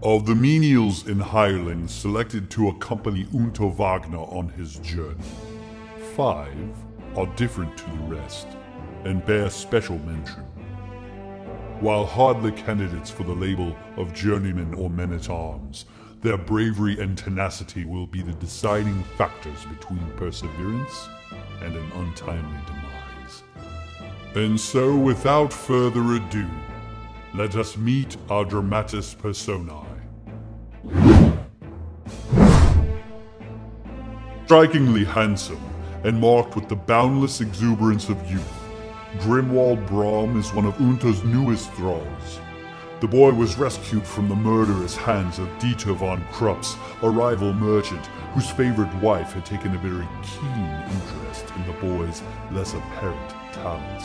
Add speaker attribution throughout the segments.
Speaker 1: Of the menials and hirelings selected to accompany Unter Wagner on his journey, 5 are different to the rest and bear special mention. While hardly candidates for the label of journeymen or men-at-arms, their bravery and tenacity will be the deciding factors between perseverance and an untimely demise. And so, without further ado, let us meet our Dramatis Personae. Strikingly handsome and marked with the boundless exuberance of youth, Grimwald Brom is one of Unter's newest thralls. The boy was rescued from the murderous hands of Dieter von Krupps, a rival merchant whose favorite wife had taken a very keen interest in the boy's less apparent talents.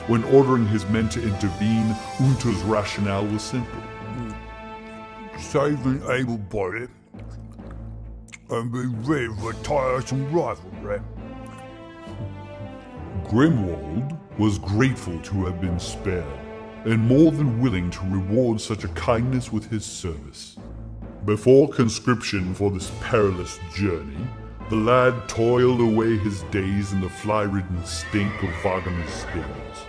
Speaker 1: When ordering his men to intervene, Unter's rationale was simple.
Speaker 2: Save an able-bodied and be rid of a tiresome rivalry.
Speaker 1: Grimwald was grateful to have been spared, and more than willing to reward such a kindness with his service. Before conscription for this perilous journey, the lad toiled away his days in the fly-ridden stink of Wagner's stables.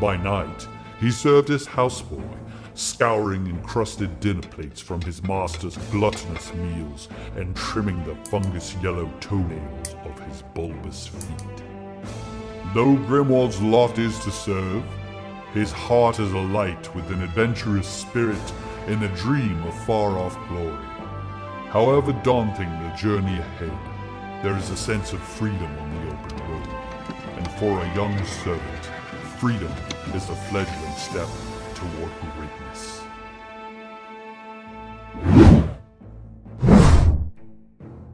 Speaker 1: By night, he served as houseboy, scouring encrusted dinner plates from his master's gluttonous meals and trimming the fungus-yellow toenails of his bulbous feet. Though Grimwald's lot is to serve, his heart is alight with an adventurous spirit and a dream of far-off glory. However daunting the journey ahead, there is a sense of freedom on the open road, and for a young servant, freedom is the fledgling step toward greatness.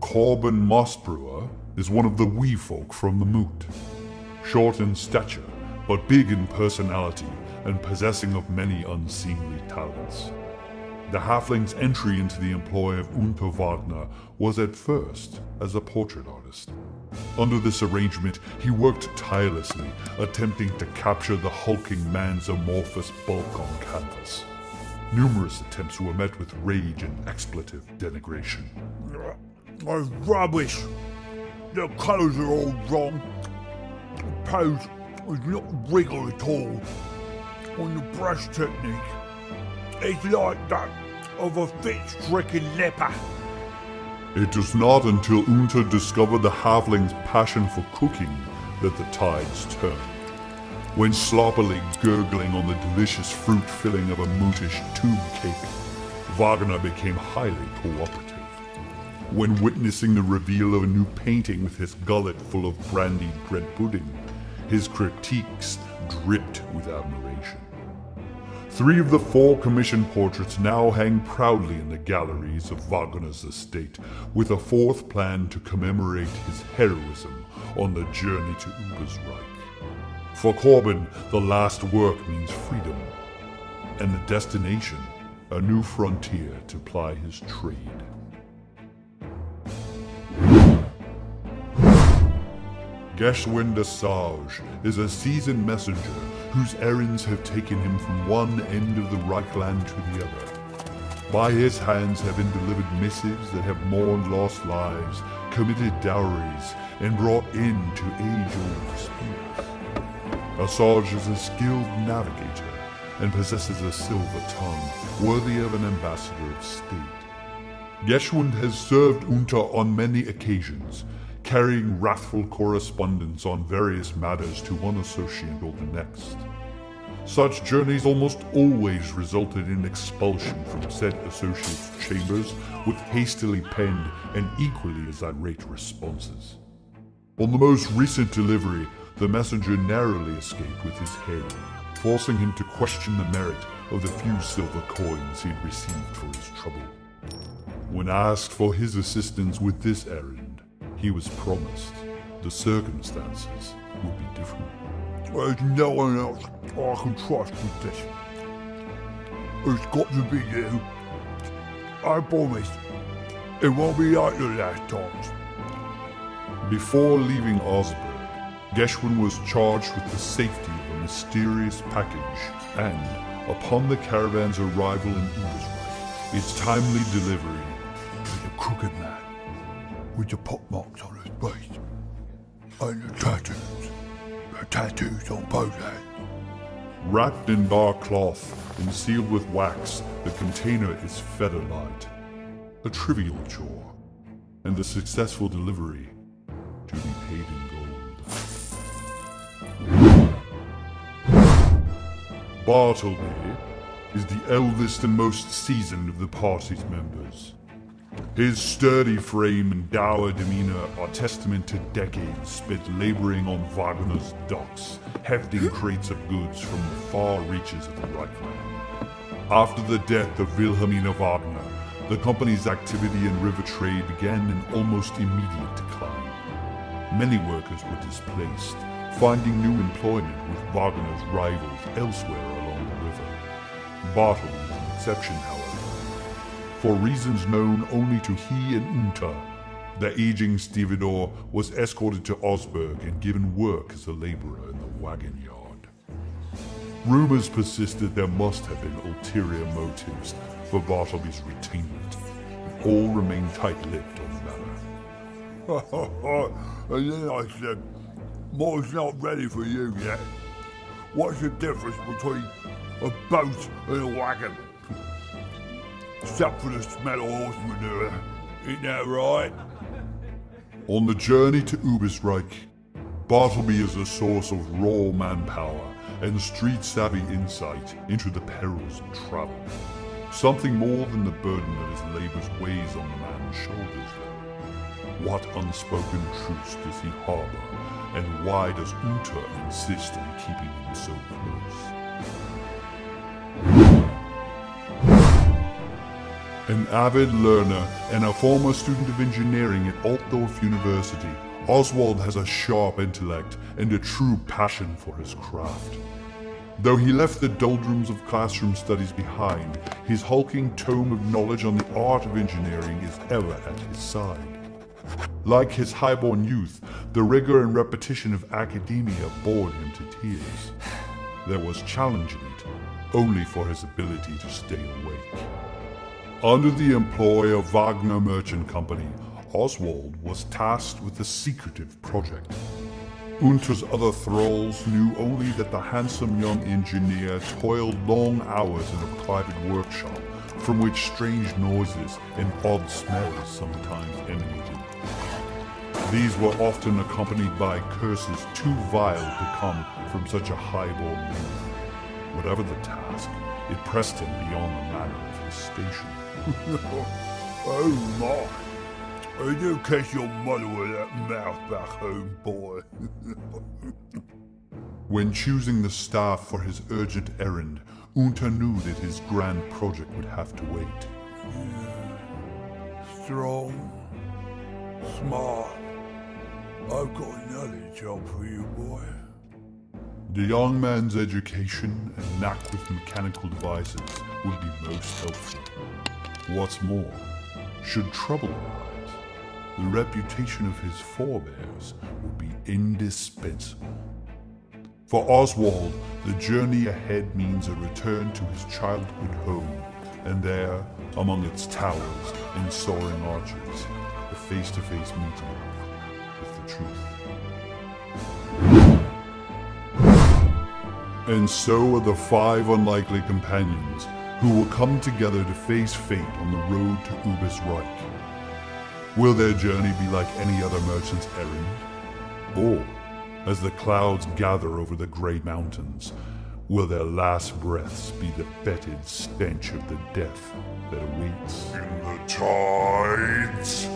Speaker 1: Korben Maspero is one of the wee folk from the moot. Short in stature, but big in personality and possessing of many unseemly talents. The halfling's entry into the employ of Unter Wagner was at first as a portrait artist. Under this arrangement, he worked tirelessly, attempting to capture the hulking man's amorphous bulk on canvas. Numerous attempts were met with rage and expletive denigration.
Speaker 2: That's rubbish. The colours are all wrong. The pose is not regal at all. On the brush technique, it's like that of a fit-stricken leper.
Speaker 1: It was not until Unter discovered the halfling's passion for cooking that the tides turned. When sloppily gurgling on the delicious fruit filling of a mootish tube cake, Wagner became highly cooperative. When witnessing the reveal of a new painting with his gullet full of brandied bread pudding, his critiques dripped with admiration. 3 of the 4 commissioned portraits now hang proudly in the galleries of Wagner's estate, with a 4th planned to commemorate his heroism on the journey to Ubersreich. For Korben, the last work means freedom, and the destination, a new frontier to ply his trade. Geschwind Asajj is a seasoned messenger whose errands have taken him from one end of the Reichland to the other. By his hands have been delivered missives that have mourned lost lives, committed dowries, and brought end to age-old disputes. Asajj is a skilled navigator and possesses a silver tongue worthy of an ambassador of state. Geschwind has served Unter on many occasions, carrying wrathful correspondence on various matters to one associate or the next. Such journeys almost always resulted in expulsion from said associates' chambers with hastily penned and equally as irate responses. On the most recent delivery, the messenger narrowly escaped with his head, forcing him to question the merit of the few silver coins he'd received for his trouble. When asked for his assistance with this errand, he was promised the circumstances would be different.
Speaker 2: There's no one else I can trust with this. It's got to be you. I promise. It won't be like the last times.
Speaker 1: Before leaving Oswald, Geschwind was charged with the safety of a mysterious package and, upon the caravan's arrival in Ubersreich, its timely delivery.
Speaker 2: The crooked man with the pockmarks on his face and the tattoos on both hands.
Speaker 1: Wrapped in dark cloth and sealed with wax, the container is featherlight. A trivial chore, and the successful delivery to be paid in gold. Bartleby is the eldest and most seasoned of the party's members. His sturdy frame and dour demeanor are testament to decades spent laboring on Wagner's docks, hefting crates of goods from the far reaches of the Reichland. After the death of Wilhelmina Wagner, the company's activity in river trade began an almost immediate decline. Many workers were displaced, finding new employment with Wagner's rivals elsewhere along the river. Bartleby was an exception, however. For reasons known only to he and Unter, the aging stevedore was escorted to Osberg and given work as a laborer in the wagon yard. Rumors persisted there must have been ulterior motives for Bartleby's retainment, and all remained tight-lipped on the matter.
Speaker 2: And then I said, Moore's not ready for you yet. What's the difference between a boat and a wagon? Except for the smell of horse manure. Ain't that right?
Speaker 1: On the journey to Ubersreich, Bartleby is a source of raw manpower and street-savvy insight into the perils of travel. Something more than the burden of his labors weighs on the man's shoulders, though. What unspoken truths does he harbor, and why does Unter insist on keeping him so close? An avid learner and a former student of engineering at Altdorf University, Oswald has a sharp intellect and a true passion for his craft. Though he left the doldrums of classroom studies behind, his hulking tome of knowledge on the art of engineering is ever at his side. Like his highborn youth, the rigor and repetition of academia bored him to tears. There was challenge in it, only for his ability to stay awake. Under the employ of Wagner Merchant Company, Oswald was tasked with a secretive project. Unter's other thralls knew only that the handsome young engineer toiled long hours in a private workshop from which strange noises and odd smells sometimes emanated. These were often accompanied by curses too vile to come from such a highborn youth. Whatever the task, it pressed him beyond the manner of his station.
Speaker 2: Oh my! I do kiss your mother with that mouth back home, boy.
Speaker 1: When choosing the staff for his urgent errand, Unter knew that his grand project would have to wait.
Speaker 2: Yeah. Strong, smart. I've got another job for you, boy.
Speaker 1: The young man's education and knack with mechanical devices would be most helpful. What's more, should trouble arise, the reputation of his forebears would be indispensable. For Oswald, the journey ahead means a return to his childhood home, and there, among its towers and soaring arches, a face-to-face meeting with the truth. And so are the 5 unlikely companions who will come together to face fate on the road to Ubersreich. Will their journey be like any other merchant's errand? Or, as the clouds gather over the grey mountains, will their last breaths be the fetid stench of the death that awaits?
Speaker 2: In the tides